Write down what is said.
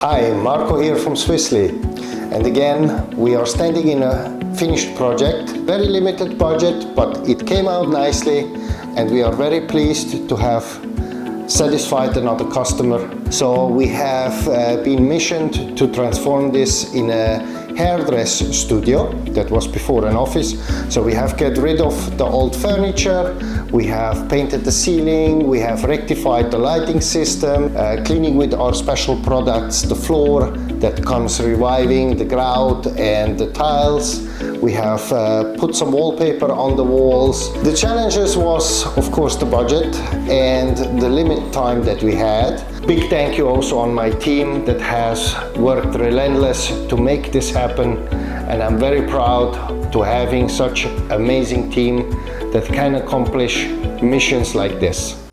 Hi, Marco here from Swissly, and again we are standing in a finished project, very limited budget, but it came out nicely and we are very pleased to have satisfied another customer. So we have been missioned to transform this in a hairdress studio that was before an office. So we have get rid of the old furniture, we have painted the ceiling, we have rectified the lighting system, cleaning with our special products the floor that comes reviving the grout and the tiles. We have put some wallpaper on the walls. The challenges was of course the budget and the limit time that we had. Big thank you also on my team that has worked relentless to make this happen, and I'm very proud to having such amazing team that can accomplish missions like this.